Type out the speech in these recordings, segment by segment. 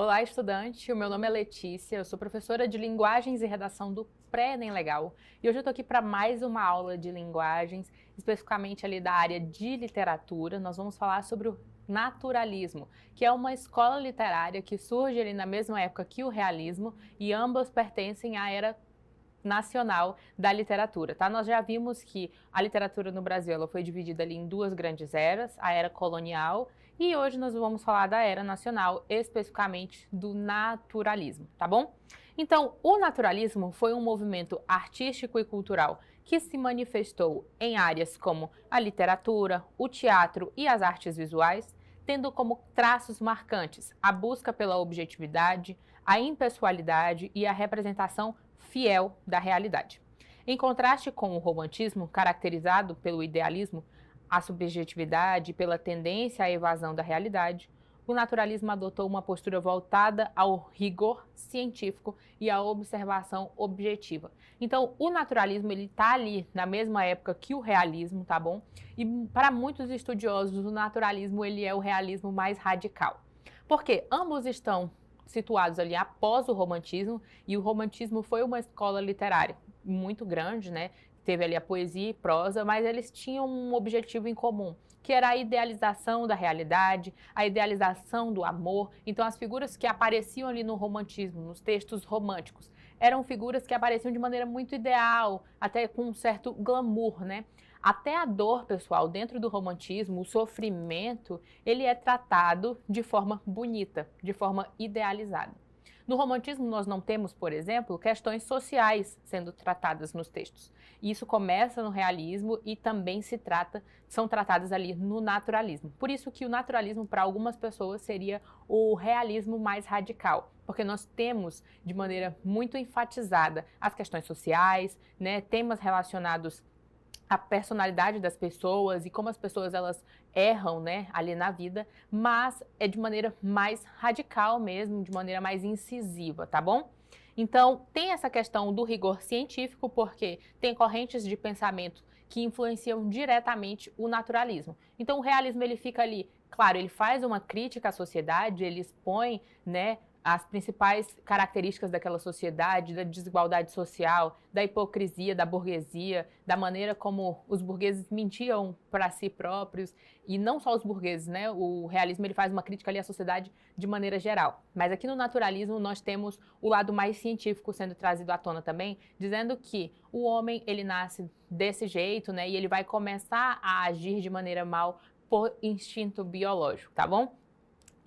Olá, estudante. O meu nome é Letícia, eu sou professora de Linguagens e Redação do Pré-ENEM Legal. E hoje eu estou aqui para mais uma aula de linguagens, especificamente ali da área de literatura. Nós vamos falar sobre o naturalismo, que é uma escola literária que surge ali na mesma época que o realismo, e ambas pertencem à era nacional da literatura, tá? Nós já vimos que a literatura no Brasil ela foi dividida ali em duas grandes eras, a era colonial, e hoje nós vamos falar da era nacional, especificamente do naturalismo, tá bom? Então, o naturalismo foi um movimento artístico e cultural que se manifestou em áreas como a literatura, o teatro e as artes visuais, tendo como traços marcantes a busca pela objetividade, a impessoalidade e a representação fiel da realidade. Em contraste com o romantismo, caracterizado pelo idealismo, a subjetividade e pela tendência à evasão da realidade, o naturalismo adotou uma postura voltada ao rigor científico e à observação objetiva. Então, o naturalismo ele está ali na mesma época que o realismo, tá bom? E para muitos estudiosos, o naturalismo ele é o realismo mais radical. Porque ambos estão situados ali após o romantismo, e o romantismo foi uma escola literária muito grande, né? Teve ali a poesia e prosa, mas eles tinham um objetivo em comum, que era a idealização da realidade, a idealização do amor. Então, as figuras que apareciam ali no romantismo, nos textos românticos, eram figuras que apareciam de maneira muito ideal, até com um certo glamour, né? Até a dor, pessoal, dentro do romantismo, o sofrimento, ele é tratado de forma bonita, de forma idealizada. No romantismo, nós não temos, por exemplo, questões sociais sendo tratadas nos textos. Isso começa no realismo e também são tratadas ali no naturalismo. Por isso que o naturalismo, para algumas pessoas, seria o realismo mais radical, porque nós temos, de maneira muito enfatizada, as questões sociais, né, temas relacionados a personalidade das pessoas e como as pessoas elas erram, né, ali na vida, mas é de maneira mais radical mesmo, de maneira mais incisiva, tá bom? Então, tem essa questão do rigor científico, porque tem correntes de pensamento que influenciam diretamente o naturalismo. Então, o realismo ele fica ali, claro, ele faz uma crítica à sociedade, ele expõe, né, as principais características daquela sociedade, da desigualdade social, da hipocrisia da burguesia, da maneira como os burgueses mentiam para si próprios, e não só os burgueses, né? O realismo ele faz uma crítica ali à sociedade de maneira geral. Mas aqui no naturalismo nós temos o lado mais científico sendo trazido à tona também, dizendo que o homem ele nasce desse jeito, né? E ele vai começar a agir de maneira mal por instinto biológico, tá bom?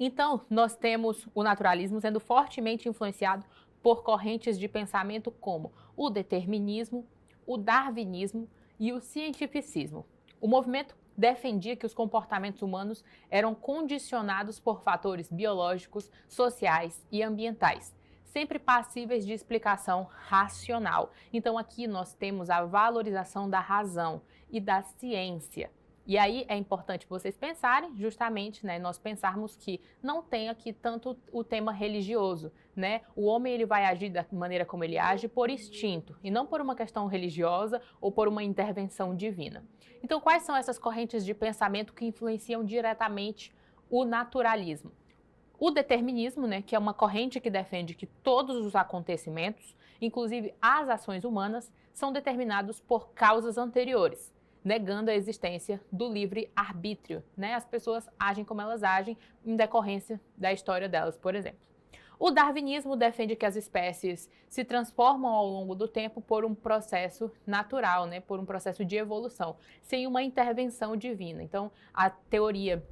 Então, nós temos o naturalismo sendo fortemente influenciado por correntes de pensamento como o determinismo, o darwinismo e o cientificismo. O movimento defendia que os comportamentos humanos eram condicionados por fatores biológicos, sociais e ambientais, sempre passíveis de explicação racional. Então, aqui nós temos a valorização da razão e da ciência. E aí é importante vocês pensarem, justamente, né, nós pensarmos que não tem aqui tanto o tema religioso, né? O homem ele vai agir da maneira como ele age por instinto e não por uma questão religiosa ou por uma intervenção divina. Então, quais são essas correntes de pensamento que influenciam diretamente o naturalismo? O determinismo, né, que é uma corrente que defende que todos os acontecimentos, inclusive as ações humanas, são determinados por causas anteriores, negando a existência do livre-arbítrio, né? As pessoas agem como elas agem em decorrência da história delas, por exemplo. O darwinismo defende que as espécies se transformam ao longo do tempo por um processo natural, né? Por um processo de evolução, sem uma intervenção divina. Então, a teoria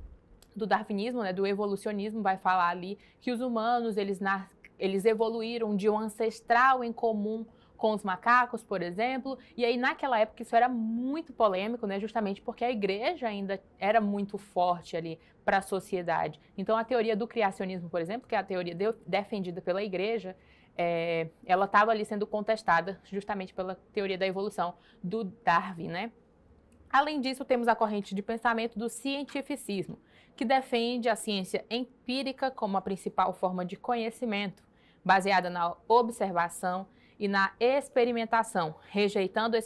do darwinismo, né, do evolucionismo, vai falar ali que os humanos eles evoluíram de um ancestral em comum com os macacos, por exemplo, e aí naquela época isso era muito polêmico, né, justamente porque a igreja ainda era muito forte ali para a sociedade. Então a teoria do criacionismo, por exemplo, que é a teoria defendida pela igreja, ela estava ali sendo contestada justamente pela teoria da evolução do Darwin, né? Além disso, temos a corrente de pensamento do cientificismo, que defende a ciência empírica como a principal forma de conhecimento, baseada na observação e na experimentação, rejeitando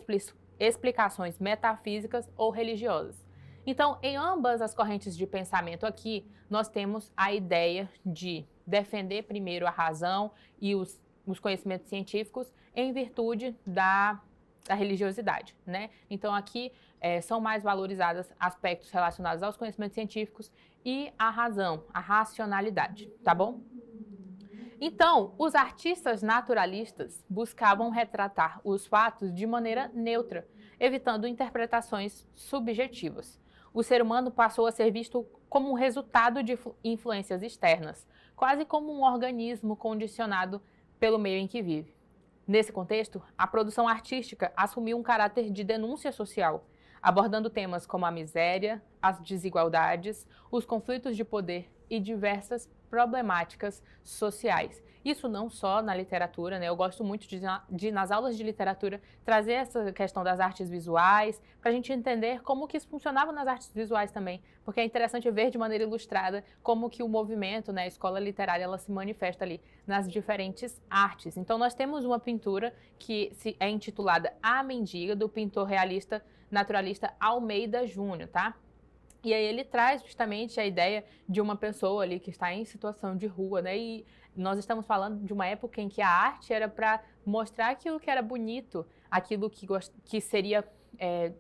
explicações metafísicas ou religiosas. Então, em ambas as correntes de pensamento aqui, nós temos a ideia de defender primeiro a razão e os conhecimentos científicos em virtude da religiosidade, né? Então aqui são mais valorizados aspectos relacionados aos conhecimentos científicos e à razão, à racionalidade, tá bom? Então, os artistas naturalistas buscavam retratar os fatos de maneira neutra, evitando interpretações subjetivas. O ser humano passou a ser visto como um resultado de influências externas, quase como um organismo condicionado pelo meio em que vive. Nesse contexto, a produção artística assumiu um caráter de denúncia social, abordando temas como a miséria, as desigualdades, os conflitos de poder e diversas problemáticas sociais. Isso não só na literatura, né? Eu gosto muito de nas aulas de literatura, trazer essa questão das artes visuais, para a gente entender como que isso funcionava nas artes visuais também, porque é interessante ver de maneira ilustrada como que o movimento, né, a escola literária, ela se manifesta ali nas diferentes artes. Então nós temos uma pintura que é intitulada A Mendiga, do pintor realista naturalista Almeida Júnior, tá? E aí ele traz justamente a ideia de uma pessoa ali que está em situação de rua, né? E nós estamos falando de uma época em que a arte era para mostrar aquilo que era bonito, aquilo que seria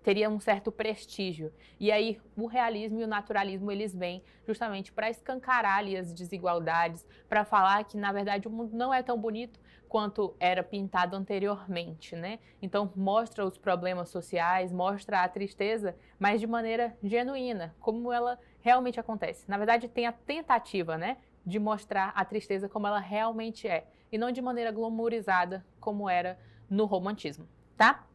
teria um certo prestígio. E aí o realismo e o naturalismo eles vêm justamente para escancarar ali as desigualdades, para falar que na verdade o mundo não é tão bonito quanto era pintado anteriormente, né? Então mostra os problemas sociais, mostra a tristeza, mas de maneira genuína, como ela realmente acontece. Na verdade tem a tentativa, né, de mostrar a tristeza como ela realmente é, e não de maneira glamourizada como era no romantismo, tá?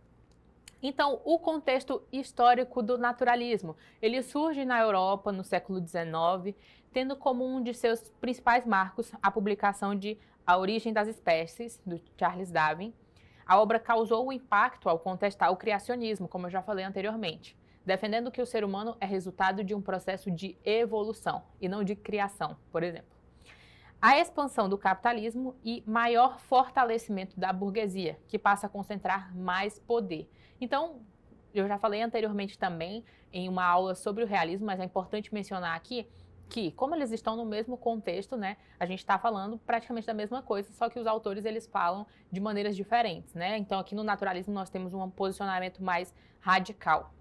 Então, o contexto histórico do naturalismo, ele surge na Europa no século XIX, tendo como um de seus principais marcos a publicação de A Origem das Espécies, do Charles Darwin. A obra causou um impacto ao contestar o criacionismo, como eu já falei anteriormente, defendendo que o ser humano é resultado de um processo de evolução e não de criação, por exemplo. A expansão do capitalismo e maior fortalecimento da burguesia, que passa a concentrar mais poder. Então, eu já falei anteriormente também em uma aula sobre o realismo, mas é importante mencionar aqui que, como eles estão no mesmo contexto, né, a gente está falando praticamente da mesma coisa, só que os autores eles falam de maneiras diferentes, né? Então, aqui no naturalismo nós temos um posicionamento mais radical.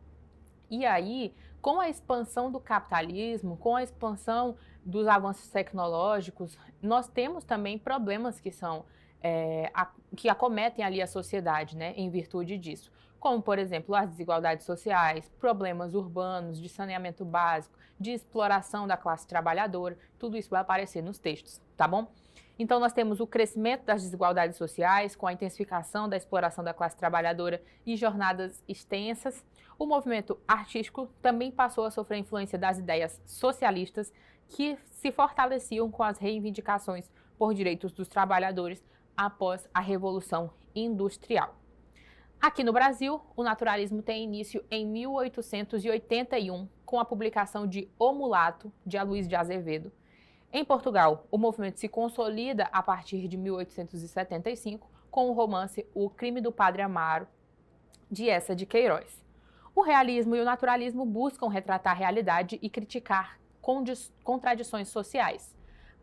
E aí, com a expansão do capitalismo, com a expansão dos avanços tecnológicos, nós temos também problemas que são que acometem ali a sociedade, né, em virtude disso. Como, por exemplo, as desigualdades sociais, problemas urbanos, de saneamento básico, de exploração da classe trabalhadora, tudo isso vai aparecer nos textos, tá bom? Então, nós temos o crescimento das desigualdades sociais, com a intensificação da exploração da classe trabalhadora e jornadas extensas. O movimento artístico também passou a sofrer influência das ideias socialistas, que se fortaleciam com as reivindicações por direitos dos trabalhadores após a Revolução Industrial. Aqui no Brasil, o naturalismo tem início em 1881, com a publicação de O Mulato, de Aloysio de Azevedo. Em Portugal, o movimento se consolida a partir de 1875, com o romance O Crime do Padre Amaro, de Eça de Queiroz. O realismo e o naturalismo buscam retratar a realidade e criticar contradições sociais.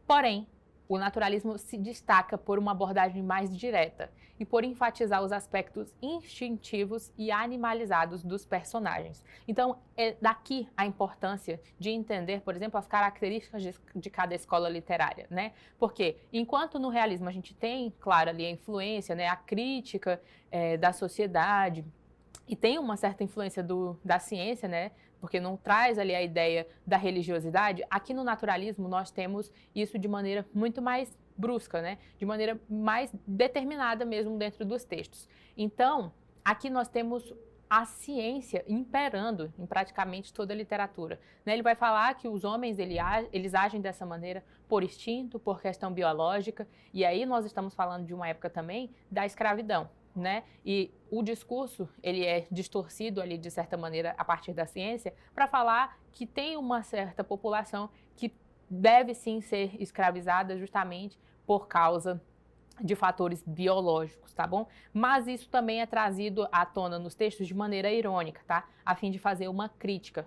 Porém, o naturalismo se destaca por uma abordagem mais direta e por enfatizar os aspectos instintivos e animalizados dos personagens. Então, é daqui a importância de entender, por exemplo, as características de cada escola literária, né? Porque, enquanto no realismo a gente tem, claro, ali a influência, né, a crítica da sociedade, e tem uma certa influência da ciência, né? Porque não traz ali a ideia da religiosidade. Aqui no naturalismo nós temos isso de maneira muito mais brusca, né? De maneira mais determinada mesmo dentro dos textos. Então, aqui nós temos a ciência imperando em praticamente toda a literatura, né? Ele vai falar que os homens eles agem dessa maneira por instinto, por questão biológica, e aí nós estamos falando de uma época também da escravidão, né? E o discurso ele é distorcido ali de certa maneira a partir da ciência para falar que tem uma certa população que deve sim ser escravizada justamente por causa de fatores biológicos, tá bom? Mas isso também é trazido à tona nos textos de maneira irônica, tá? A fim de fazer uma crítica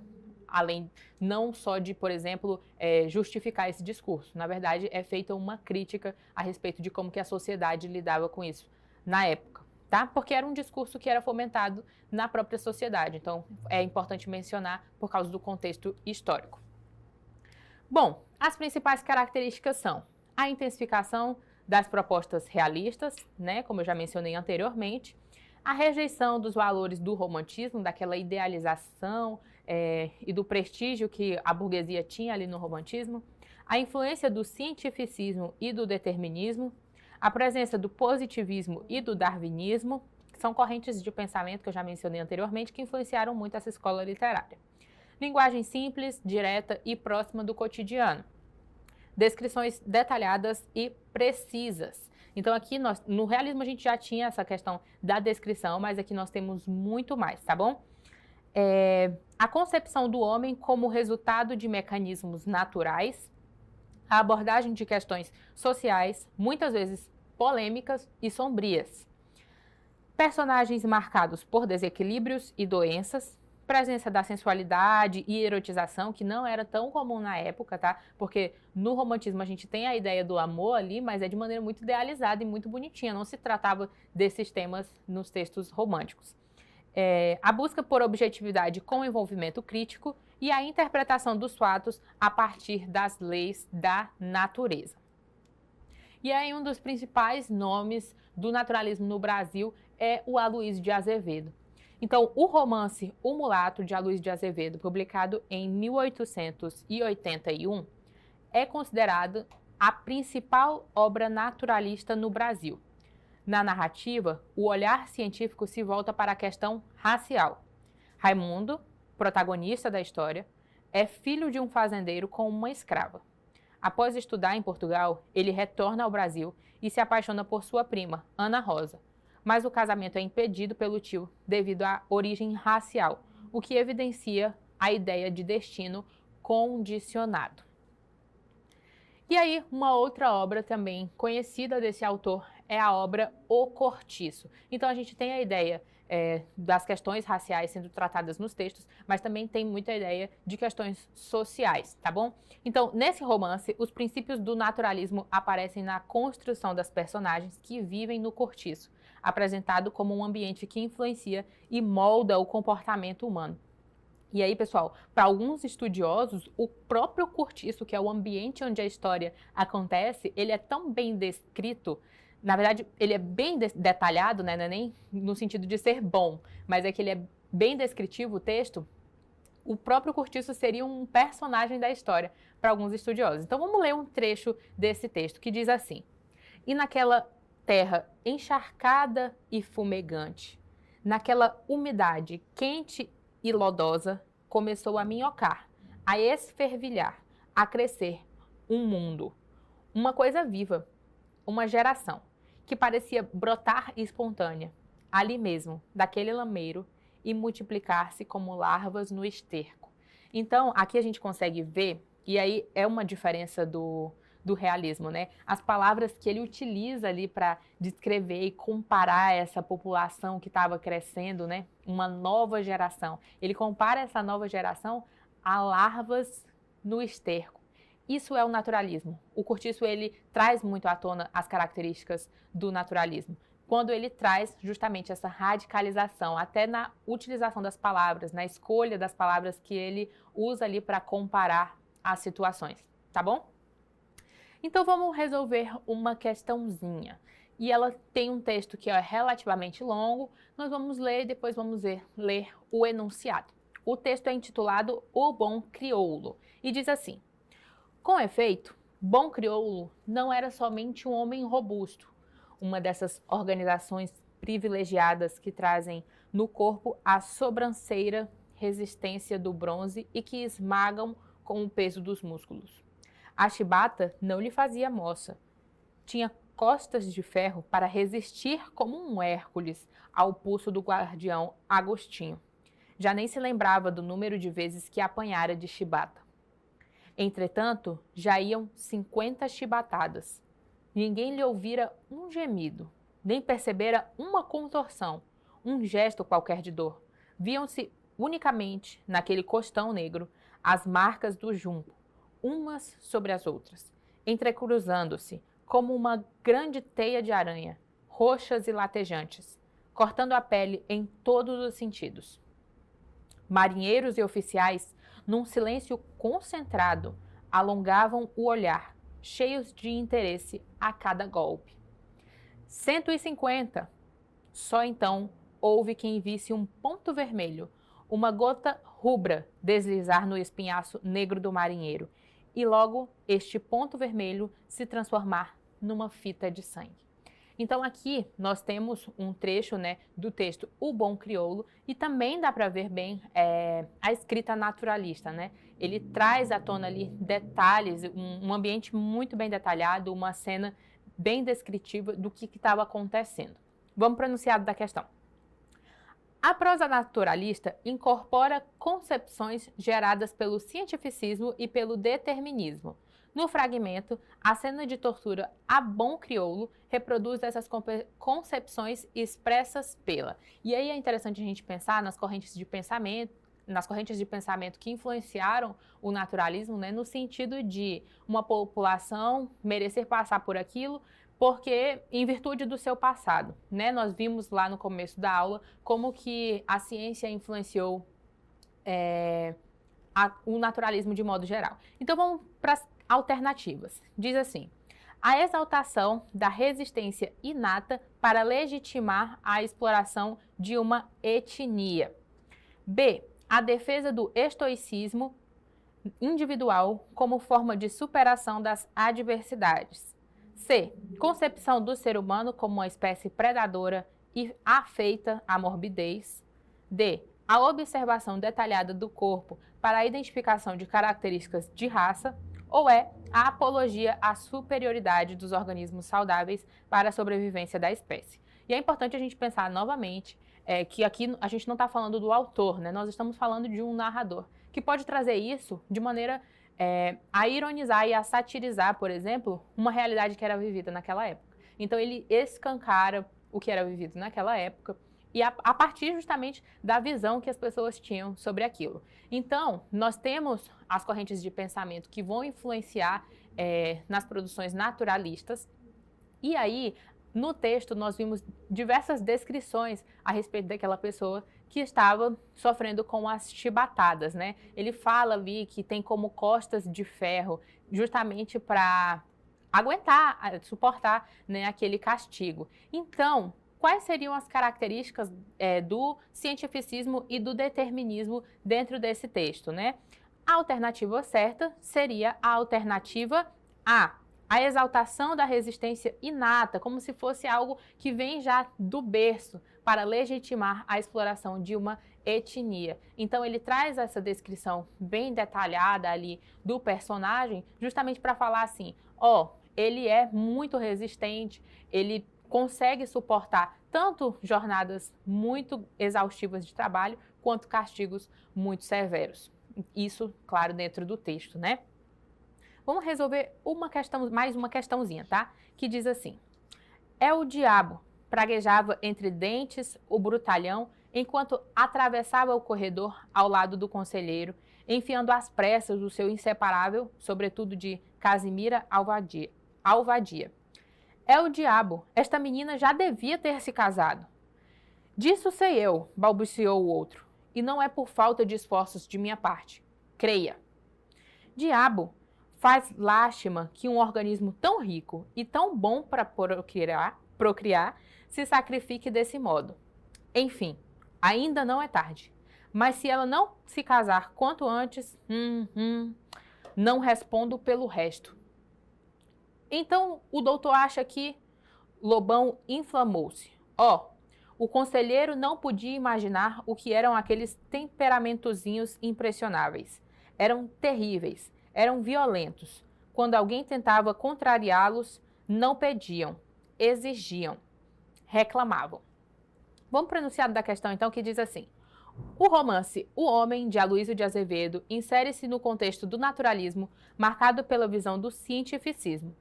além não só de, por exemplo, justificar esse discurso. Na verdade, é feita uma crítica a respeito de como que a sociedade lidava com isso na época, tá? Porque era um discurso que era fomentado na própria sociedade. Então, é importante mencionar por causa do contexto histórico. Bom, as principais características são a intensificação das propostas realistas, né, como eu já mencionei anteriormente, a rejeição dos valores do romantismo, daquela idealização e do prestígio que a burguesia tinha ali no romantismo, a influência do cientificismo e do determinismo, a presença do positivismo e do darwinismo, que são correntes de pensamento que eu já mencionei anteriormente, que influenciaram muito essa escola literária. Linguagem simples, direta e próxima do cotidiano. Descrições detalhadas e precisas. Então aqui no realismo a gente já tinha essa questão da descrição, mas aqui nós temos muito mais, tá bom? A concepção do homem como resultado de mecanismos naturais, a abordagem de questões sociais, muitas vezes polêmicas e sombrias. Personagens marcados por desequilíbrios e doenças, presença da sensualidade e erotização, que não era tão comum na época, tá? Porque no romantismo a gente tem a ideia do amor ali, mas é de maneira muito idealizada e muito bonitinha, não se tratava desses temas nos textos românticos. A busca por objetividade com envolvimento crítico e a interpretação dos fatos a partir das leis da natureza. E aí um dos principais nomes do naturalismo no Brasil é o Aloysio de Azevedo. Então, o romance O Mulato, de Aloysio de Azevedo, publicado em 1881, é considerado a principal obra naturalista no Brasil. Na narrativa, o olhar científico se volta para a questão racial. Raimundo, protagonista da história, é filho de um fazendeiro com uma escrava. Após estudar em Portugal, ele retorna ao Brasil e se apaixona por sua prima, Ana Rosa. Mas o casamento é impedido pelo tio devido à origem racial, o que evidencia a ideia de destino condicionado. E aí, uma outra obra também conhecida desse autor é a obra O Cortiço. Então a gente tem a ideia das questões raciais sendo tratadas nos textos, mas também tem muita ideia de questões sociais, tá bom? Então, nesse romance, os princípios do naturalismo aparecem na construção das personagens que vivem no cortiço, apresentado como um ambiente que influencia e molda o comportamento humano. E aí, pessoal, para alguns estudiosos, o próprio cortiço, que é o ambiente onde a história acontece, ele é tão bem descrito. Na verdade, ele é bem detalhado, né? Não é nem no sentido de ser bom, mas é que ele é bem descritivo, o texto. O próprio cortiço seria um personagem da história para alguns estudiosos. Então, vamos ler um trecho desse texto que diz assim: E naquela terra encharcada e fumegante, naquela umidade quente e lodosa, começou a minhocar, a esfervilhar, a crescer um mundo, uma coisa viva, uma geração, que parecia brotar espontânea, ali mesmo, daquele lameiro, e multiplicar-se como larvas no esterco. Então, aqui a gente consegue ver, e aí é uma diferença do realismo, né? As palavras que ele utiliza ali para descrever e comparar essa população que estava crescendo, né? Uma nova geração. Ele compara essa nova geração a larvas no esterco. Isso é o naturalismo. O Cortiço, ele traz muito à tona as características do naturalismo, quando ele traz justamente essa radicalização, até na utilização das palavras, na escolha das palavras que ele usa ali para comparar as situações, tá bom? Então vamos resolver uma questãozinha. E ela tem um texto que é relativamente longo, nós vamos ler e depois vamos ler o enunciado. O texto é intitulado O Bom Crioulo e diz assim: Com efeito, Bom Crioulo não era somente um homem robusto, uma dessas organizações privilegiadas que trazem no corpo a sobranceira resistência do bronze e que esmagam com o peso dos músculos. A chibata não lhe fazia moça. Tinha costas de ferro para resistir como um Hércules ao pulso do guardião Agostinho. Já nem se lembrava do número de vezes que apanhara de chibata. Entretanto, já iam 50 chibatadas. Ninguém lhe ouvira um gemido, nem percebera uma contorção, um gesto qualquer de dor. Viam-se unicamente, naquele costão negro, as marcas do jumbo, umas sobre as outras, entrecruzando-se como uma grande teia de aranha, roxas e latejantes, cortando a pele em todos os sentidos. Marinheiros e oficiais, num silêncio concentrado, alongavam o olhar, cheios de interesse a cada golpe. 150! Só então houve quem visse um ponto vermelho, uma gota rubra deslizar no espinhaço negro do marinheiro, e logo este ponto vermelho se transformar numa fita de sangue. Então aqui nós temos um trecho, né, do texto O Bom Crioulo, e também dá para ver bem a escrita naturalista, né? Ele traz à tona ali detalhes, um ambiente muito bem detalhado, uma cena bem descritiva do que estava acontecendo. Vamos para o enunciado da questão. A prosa naturalista incorpora concepções geradas pelo cientificismo e pelo determinismo. No fragmento, a cena de tortura A Bom Crioulo reproduz essas concepções expressas pela. E aí é interessante a gente pensar nas correntes de pensamento que influenciaram o naturalismo, né, no sentido de uma população merecer passar por aquilo porque em virtude do seu passado, né? Nós vimos lá no começo da aula como que a ciência influenciou o naturalismo de modo geral. Então vamos para as alternativas. Diz assim: a exaltação da resistência inata para legitimar a exploração de uma etnia. B. A defesa do estoicismo individual como forma de superação das adversidades. C. Concepção do ser humano como uma espécie predadora e afeita à morbidez. D. A observação detalhada do corpo para a identificação de características de raça. Ou é a apologia à superioridade dos organismos saudáveis para a sobrevivência da espécie. E é importante a gente pensar novamente que aqui a gente não está falando do autor, né? Nós estamos falando de um narrador, que pode trazer isso de maneira a ironizar e a satirizar, por exemplo, uma realidade que era vivida naquela época. Então ele escancara o que era vivido naquela época e a partir justamente da visão que as pessoas tinham sobre aquilo. Então, nós temos as correntes de pensamento que vão influenciar nas produções naturalistas, e aí, no texto, nós vimos diversas descrições a respeito daquela pessoa que estava sofrendo com as chibatadas, né? Ele fala ali que tem como costas de ferro, justamente para aguentar, suportar, né, aquele castigo. Então, quais seriam as características do cientificismo e do determinismo dentro desse texto, né? A alternativa certa seria a alternativa A. A exaltação da resistência inata, como se fosse algo que vem já do berço para legitimar a exploração de uma etnia. Então ele traz essa descrição bem detalhada ali do personagem, justamente para falar assim, ele é muito resistente, ele consegue suportar tanto jornadas muito exaustivas de trabalho, quanto castigos muito severos. Isso, claro, dentro do texto, né? Vamos resolver mais uma questãozinha, tá? Que diz assim: é o diabo, praguejava entre dentes o brutalhão, enquanto atravessava o corredor ao lado do conselheiro, enfiando às pressas o seu inseparável, sobretudo de Casimira Alvadia. É o diabo, esta menina já devia ter se casado. Disso sei eu, balbuciou o outro, e não é por falta de esforços de minha parte. Creia. Diabo, faz lástima que um organismo tão rico e tão bom para procriar se sacrifique desse modo. Enfim, ainda não é tarde. Mas se ela não se casar quanto antes, não respondo pelo resto. Então o doutor acha que Lobão inflamou-se. O conselheiro não podia imaginar o que eram aqueles temperamentozinhos impressionáveis. Eram terríveis. Eram violentos. Quando alguém tentava contrariá-los, não pediam, exigiam, reclamavam. Vamos para o enunciado da questão, então, que diz assim: o romance O Homem, de Aloysio de Azevedo, insere-se no contexto do naturalismo, marcado pela visão do cientificismo.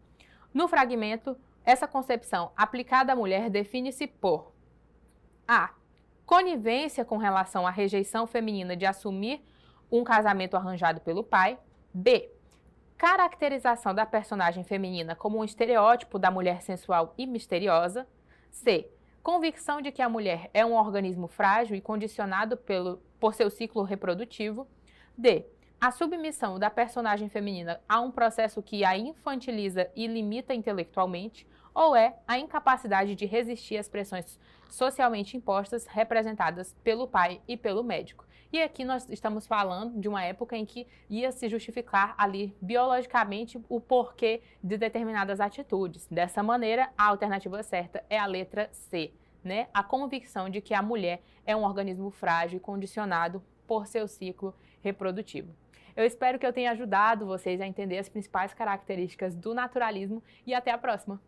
No fragmento, essa concepção aplicada à mulher define-se por A. Conivência com relação à rejeição feminina de assumir um casamento arranjado pelo pai. B. Caracterização da personagem feminina como um estereótipo da mulher sensual e misteriosa. C. Convicção de que a mulher é um organismo frágil e condicionado por seu ciclo reprodutivo. D. A submissão da personagem feminina a um processo que a infantiliza e limita intelectualmente. Ou é a incapacidade de resistir às pressões socialmente impostas representadas pelo pai e pelo médico. E aqui nós estamos falando de uma época em que ia se justificar ali biologicamente o porquê de determinadas atitudes. Dessa maneira, a alternativa certa é a letra C, né? A convicção de que a mulher é um organismo frágil e condicionado por seu ciclo reprodutivo. Eu espero que eu tenha ajudado vocês a entender as principais características do naturalismo e até a próxima!